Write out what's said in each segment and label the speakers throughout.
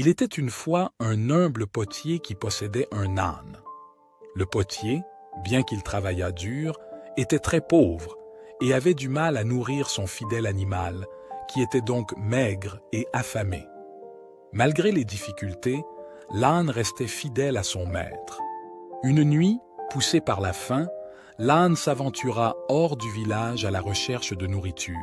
Speaker 1: Il était une fois un humble potier qui possédait un âne. Le potier, bien qu'il travaillât dur, était très pauvre et avait du mal à nourrir son fidèle animal, qui était donc maigre et affamé. Malgré les difficultés, l'âne restait fidèle à son maître. Une nuit, poussé par la faim, l'âne s'aventura hors du village à la recherche de nourriture.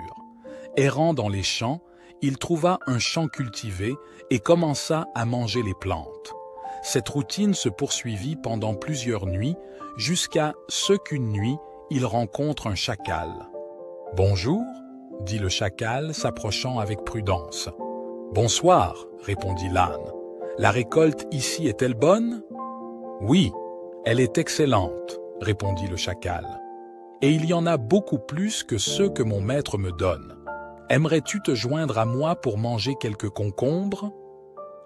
Speaker 1: Errant dans les champs, il trouva un champ cultivé et commença à manger les plantes. Cette routine se poursuivit pendant plusieurs nuits, jusqu'à ce qu'une nuit, il rencontre un chacal. « Bonjour » dit le chacal, s'approchant avec prudence. « Bonsoir » répondit l'âne. « La récolte ici est-elle bonne ?»« Oui, elle est excellente » répondit le chacal. « Et il y en a beaucoup plus que ceux que mon maître me donne. Aimerais-tu te joindre à moi pour manger quelques concombres ?»«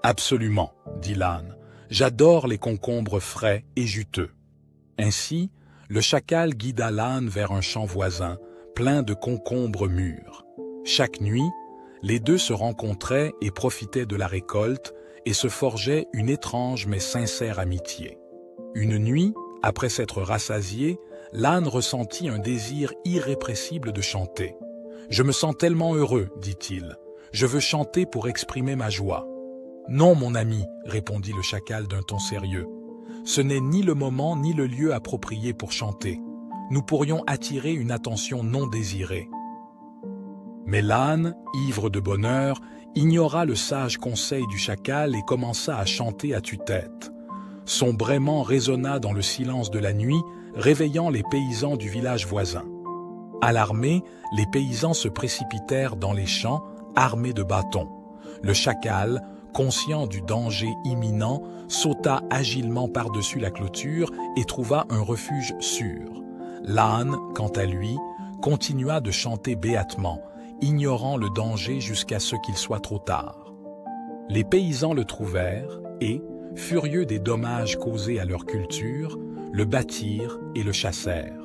Speaker 1: Absolument, » dit l'âne. « J'adore les concombres frais et juteux. » Ainsi, le chacal guida l'âne vers un champ voisin, plein de concombres mûrs. Chaque nuit, les deux se rencontraient et profitaient de la récolte et se forgeaient une étrange mais sincère amitié. Une nuit, après s'être rassasié, l'âne ressentit un désir irrépressible de chanter. « Je me sens tellement heureux, dit-il. Je veux chanter pour exprimer ma joie. »« Non, mon ami, répondit le chacal d'un ton sérieux. Ce n'est ni le moment ni le lieu approprié pour chanter. Nous pourrions attirer une attention non désirée. » Mais l'âne, ivre de bonheur, ignora le sage conseil du chacal et commença à chanter à tue-tête. Son braiement résonna dans le silence de la nuit, réveillant les paysans du village voisin. Alarmés, les paysans se précipitèrent dans les champs, armés de bâtons. Le chacal, conscient du danger imminent, sauta agilement par-dessus la clôture et trouva un refuge sûr. L'âne, quant à lui, continua de chanter béatement, ignorant le danger jusqu'à ce qu'il soit trop tard. Les paysans le trouvèrent et, furieux des dommages causés à leur culture, le battirent et le chassèrent.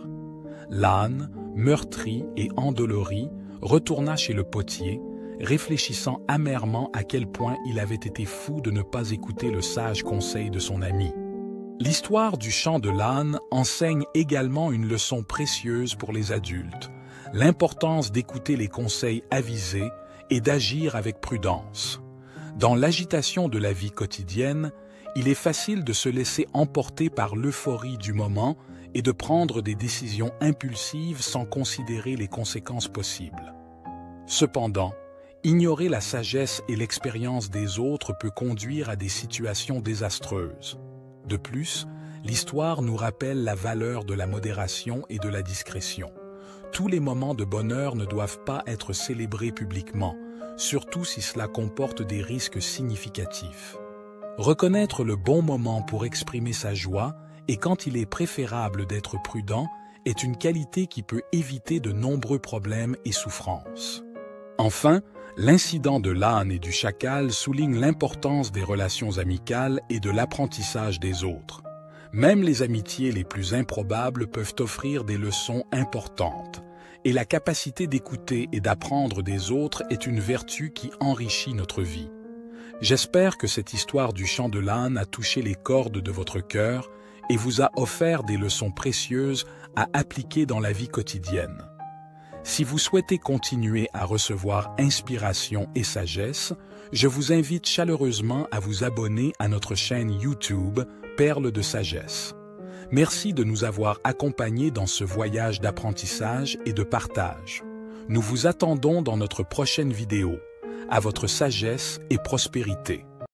Speaker 1: L'âne, meurtri et endolori, retourna chez le potier, réfléchissant amèrement à quel point il avait été fou de ne pas écouter le sage conseil de son ami. L'histoire du chant de l'âne enseigne également une leçon précieuse pour les adultes, l'importance d'écouter les conseils avisés et d'agir avec prudence. Dans l'agitation de la vie quotidienne, il est facile de se laisser emporter par l'euphorie du moment et de prendre des décisions impulsives sans considérer les conséquences possibles. Cependant, ignorer la sagesse et l'expérience des autres peut conduire à des situations désastreuses. De plus, l'histoire nous rappelle la valeur de la modération et de la discrétion. Tous les moments de bonheur ne doivent pas être célébrés publiquement, surtout si cela comporte des risques significatifs. Reconnaître le bon moment pour exprimer sa joie et quand il est préférable d'être prudent est une qualité qui peut éviter de nombreux problèmes et souffrances. Enfin, l'incident de l'âne et du chacal souligne l'importance des relations amicales et de l'apprentissage des autres. Même les amitiés les plus improbables peuvent offrir des leçons importantes, et la capacité d'écouter et d'apprendre des autres est une vertu qui enrichit notre vie. J'espère que cette histoire du chant de l'âne a touché les cordes de votre cœur et vous a offert des leçons précieuses à appliquer dans la vie quotidienne. Si vous souhaitez continuer à recevoir inspiration et sagesse, je vous invite chaleureusement à vous abonner à notre chaîne YouTube Perles de sagesse. Merci de nous avoir accompagnés dans ce voyage d'apprentissage et de partage. Nous vous attendons dans notre prochaine vidéo. À votre sagesse et prospérité.